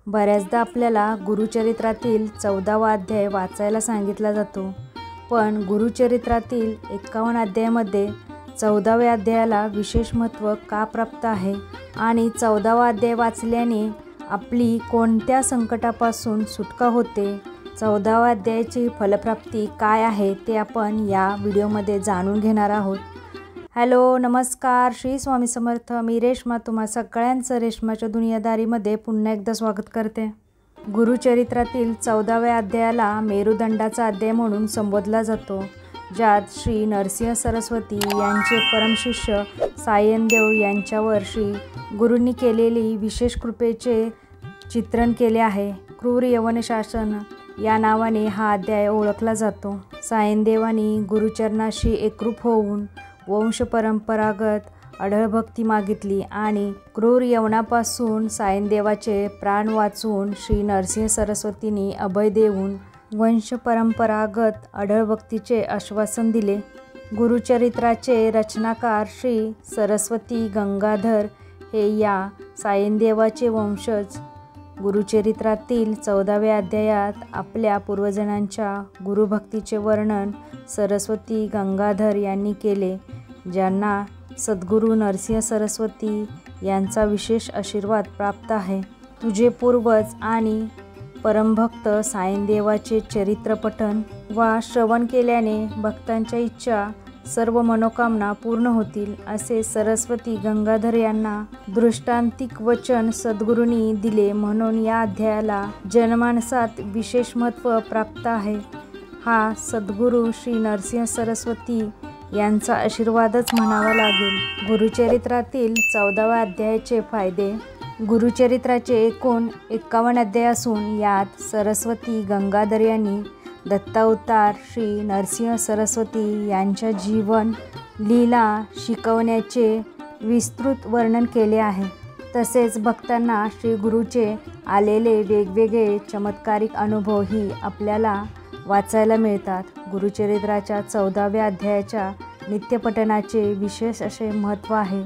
बऱ्याचदा आपल्याला गुरुचरित्रातील 14वा अध्याय वाचायला सांगितला जातो, पण गुरुचरित्रातील 51 अध्यायामध्ये 14व्या अध्यायाला विशेष महत्त्व का प्राप्त आहे आणि 14वा अध्याय वाचल्याने आपली कोणत्या संकटापासून सुटका होते, 14व्या अध्यायाची फलप्राप्ती काय आहे ते आपण या व्हिडिओमध्ये जाणून घेणार आहोत। हॅलो, नमस्कार, श्री स्वामी समर्थ। मी रेश्मा तुम्हा सगळ्यांचं रेश्माच्या दुनियादारीमध्ये पुन्हा एकदा स्वागत करते। गुरुचरित्रातील 14व्या अध्यायाला मेरुदंडाचा अध्याय म्हणून संबोधला जातो, ज्यात श्री नरसिंह सरस्वती यांचे परमशिष्य सायनदेव यांच्यावर श्री गुरूंनी केलेली विशेष कृपेचे चित्रण केले आहे। क्रूर यवन शासन या नावाने हा अध्याय ओळखला जातो। सायनदेवांनी गुरुचरणाशी एकरूप होऊन वंशपरंपरागत अढळ भक्ती मागितली आणि क्रूर यवनापासून सायनदेवाचे प्राण वाचवून श्री नरसिंह सरस्वतींनी अभय देऊन वंशपरंपरागत अढळ भक्तीचे आश्वासन दिले। गुरुचरित्राचे रचनाकार श्री सरस्वती गंगाधर हे या सायनदेवाचे वंशज। गुरुचरित्रातील 14व्या अध्यायात आपल्या पूर्वजनांच्या गुरुभक्तीचे वर्णन सरस्वती गंगाधर यांनी केले, ज्यांना सद्गुरू नरसिंह सरस्वती यांचा विशेष आशीर्वाद प्राप्त आहे। तुझे पूर्वज आणि परमभक्त सायनदेवाचे चरित्र पठण वा श्रवण केल्याने भक्तांच्या इच्छा सर्व मनोकामना पूर्ण होतील, असे सरस्वती गंगाधर यांना दृष्टांतिक वचन सद्गुरूंनी दिले, म्हणून या अध्यायाला जनमानसात विशेष महत्त्व प्राप्त आहे। हा सद्गुरू श्री नरसिंह सरस्वती यांचा आशीर्वादच म्हणावा लागेल। गुरुचरित्रातील 14व्या अध्यायाचे फायदे। गुरुचरित्राचे एकूण 51 अध्याय असून यात सरस्वती गंगाधर यांनी दत्तावतार श्री नरसिंह सरस्वती यांच्या जीवन लीला शिकवण्याचे विस्तृत वर्णन केले आहे। तसेच भक्तांना श्री गुरुचे आलेले वेगवेगळे चमत्कारिक अनुभवही आपल्याला वाचायला मिळतात। गुरुचरित्राच्या 14व्या अध्यायाच्या नित्यपठणाचे विशेष असे महत्त्व आहे,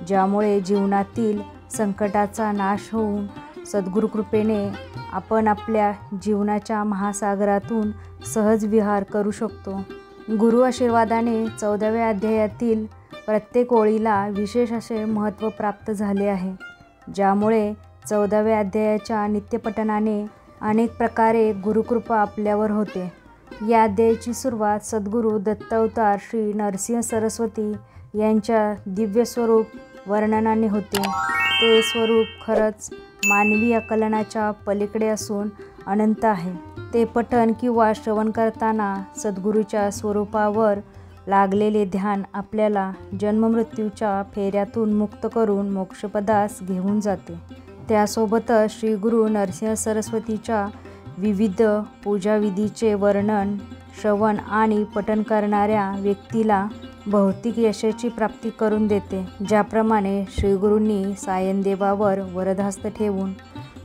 ज्यामुळे जीवनातील संकटाचा नाश होऊन सद्गुरुकृपेने आपण आपल्या जीवनाच्या महासागरातून सहज विहार करू शकतो। गुरु आशीर्वादाने 14व्या अध्यायातील प्रत्येक ओळीला विशेष असे महत्त्व प्राप्त झाले आहे, ज्यामुळे 14व्या अध्यायाच्या नित्यपठणाने अनेक प्रकारे गुरुकृपा आपल्यावर होते। या अध्यायाची सुरुवात सद्गुरू दत्तावतार श्री नरसिंह सरस्वती यांच्या दिव्य स्वरूप वर्णनाने होते। ते स्वरूप खरंच मानवी आकलनाच्या पलीकडे असून अनंत आहे। ते पठण किंवा श्रवण करताना सद्गुरूच्या स्वरूपावर लागलेले ध्यान आपल्याला जन्ममृत्यूच्या फेऱ्यातून मुक्त करून मोक्षपदास घेऊन जाते। त्यासोबतच श्री गुरु नरसिंह सरस्वतीच्या विविध पूजाविधीचे वर्णन, श्रवण आणि पठण करणाऱ्या व्यक्तीला भौतिक यशाची प्राप्ती करून देते। ज्याप्रमाणे श्रीगुरूंनी सायनदेवावर वरदहस्त ठेवून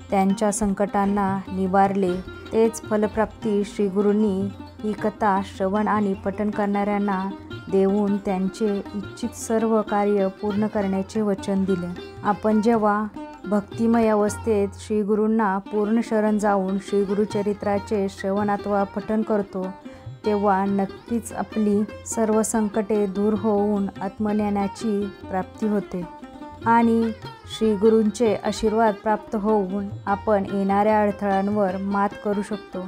त्यांच्या संकटांना निवारले, तेच फलप्राप्ती श्रीगुरूंनी ही कथा श्रवण आणि पठण करणाऱ्यांना देऊन त्यांचे इच्छित सर्व कार्य पूर्ण करण्याचे वचन दिले। आपण जेव्हा भक्तिमय अवस्थेत श्रीगुरूंना पूर्ण शरण जाऊन श्रीगुरुचरित्राचे श्रवण अथवा पठण करतो, तेव्हा नक्कीच आपली सर्व संकटे दूर होऊन आत्मज्ञानाची प्राप्ती होते आणि श्रीगुरूंचे आशीर्वाद प्राप्त होऊन आपण येणाऱ्या अडथळ्यांवर मात करू शकतो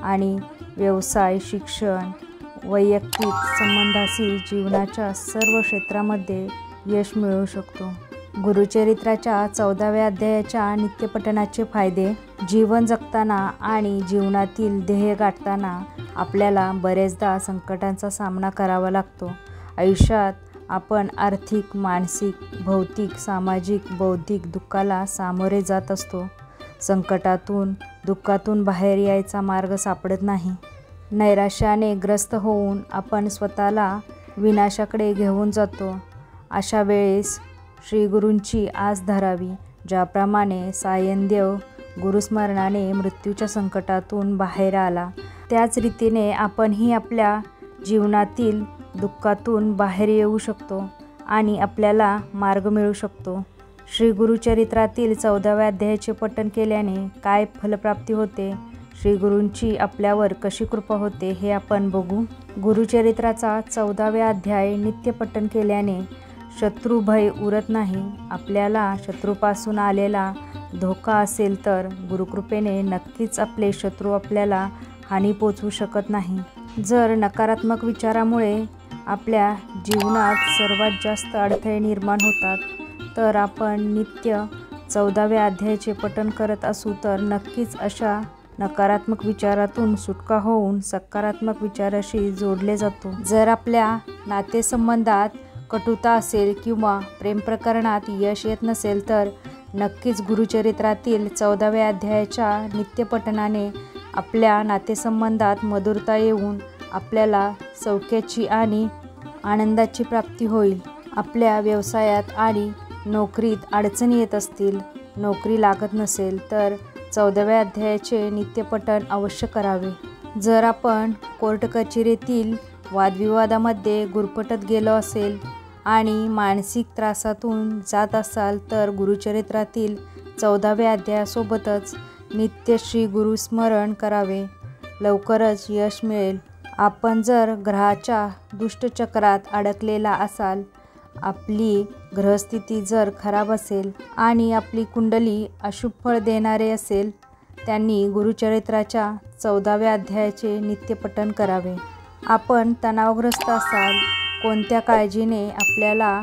आणि व्यवसाय, शिक्षण, वैयक्तिक संबंधाशी जीवनाच्या सर्व क्षेत्रामध्ये यश मिळवू शकतो। गुरुचरित्राच्या 14व्या अध्यायाच्या नित्यपठणाचे फायदे। जीवन जगताना आणि जीवनातील ध्येय गाठताना आपल्याला बरेचदा संकटांचा सामना करावा लागतो। आयुष्यात आपण आर्थिक, मानसिक, भौतिक, सामाजिक, बौद्धिक दुःखाला सामोरे जात असतो। संकटातून, दुःखातून बाहेर यायचा मार्ग सापडत नाही। नैराश्याने ग्रस्त होऊन आपण स्वतःला विनाशाकडे घेऊन जातो। अशा वेळेस श्रीगुरूंची आस धरावी, ज्याप्रमाणे सायनदेव गुरुस्मरणाने मृत्यूच्या संकटातून बाहेर आला, त्याच रीतीने आपणही आपल्या जीवनातील दुःखातून बाहेर येऊ शकतो आणि आपल्याला मार्ग मिळू शकतो। श्री गुरुचरित्रातील 14व्या अध्यायाचे पठण केल्याने काय फलप्राप्ती होते, श्री गुरूंची आपल्यावर कशी कृपा होते हे आपण बघू. गुरुचरित्राचा 14वा अध्याय नित्य पठण केल्याने शत्रुभय उरत नाही. आपल्याला शत्रूपासून आलेला धोका असेल तर गुरुकृपेने नक्कीच आपले शत्रू आपल्याला हानी पोचवू शकत नाही. जर नकारात्मक विचारामुळे आपल्या जीवनात सर्वात जास्त अडथळे निर्माण होतात तर आपण नित्य 14व्या अध्यायाचे पठण करत असू तर नक्कीच अशा नकारात्मक विचारातून सुटका होऊन सकारात्मक विचाराशी जोडले जातो. जर आपल्या नातेसंबंधात कटुता असेल किंवा प्रेमप्रकरणात यश येत नसेल तर नक्कीच गुरुचरित्रातील 14व्या अध्यायाच्या नित्यपठणाने आपल्या नातेसंबंधात मधुरता येऊन आपल्याला सौख्याची आणि आनंदाची प्राप्ती होईल. आपल्या व्यवसायात आणि नोकरीत अडचणी येत असतील, नोकरी लागत नसेल तर 14व्या अध्यायाचे नित्यपठण अवश्य करावे. जर आपण कोर्ट कचेरीतील वादविवादामध्ये गुरफटत गेलो असेल आणि मानसिक त्रासातून जात असाल तर गुरुचरित्रातील 14व्या अध्यायासोबतच नित्य श्री गुरुस्मरण करावे. लवकरच यश मिळेल. आपण जर ग्रहाच्या दुष्टचक्रात अडकलेला असाल, आपली ग्रहस्थिती जर खराब असेल आणि आपली कुंडली अशुभ फळ देणारे असेल, त्यांनी गुरुचरित्राच्या 14व्या अध्यायाचे नित्यपठण करावे. आपण तणावग्रस्त असाल, कोणत्या काळजीने आपल्याला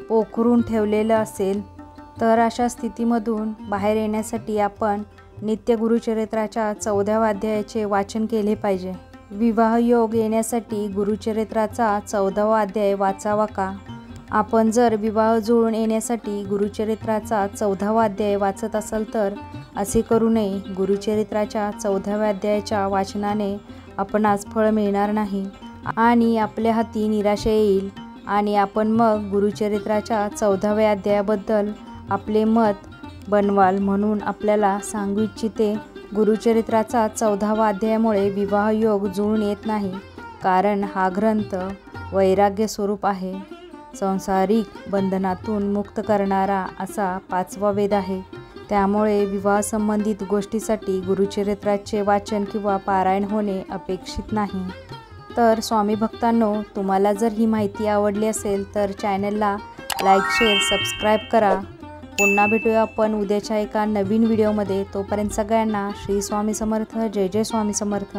पोखरून ठेवलेलं असेल तर अशा स्थितीमधून बाहेर येण्यासाठी आपण नित्य गुरुचरित्राच्या 14व्या अध्यायाचे वाचन केले पाहिजे. विवाह योग येण्यासाठी गुरुचरित्राचा 14वा अध्याय वाचावा का? आपण जर विवाह जुळून येण्यासाठी गुरुचरित्राचा 14वा अध्याय वाचत असाल तर असे करू नये. गुरुचरित्राच्या 14व्या अध्यायाच्या वाचनाने आपणास फळ मिळणार नाही आणि आपल्या हाती निराशा येईल आणि आपण मग गुरुचरित्राच्या 14व्या अध्यायाबद्दल आपले मत बनवाल. म्हणून आपल्याला सांगू इच्छिते, गुरुचरित्राचा 14वा अध्यायामुळे विवाह योग जुळून येत नाही, कारण हा ग्रंथ वैराग्य स्वरूप आहे. सांसारिक बंधनातून मुक्त करणारा असा 5वा वेद आहे. त्यामुळे विवाहसंबंधित गोष्टीसाठी गुरुचरित्राचे वाचन किंवा पारायण होणे अपेक्षित नाही. तर स्वामी भक्तांनो, तुम्हाला जर ही माहिती आवडली असेल तर चॅनलला लाईक, शेअर, सबस्क्राईब करा. पुन्हा भेटूया आपण उद्याच्या एका नवीन व्हिडिओमध्ये. तोपर्यंत सगळ्यांना श्री स्वामी समर्थ. जय जय स्वामी समर्थ.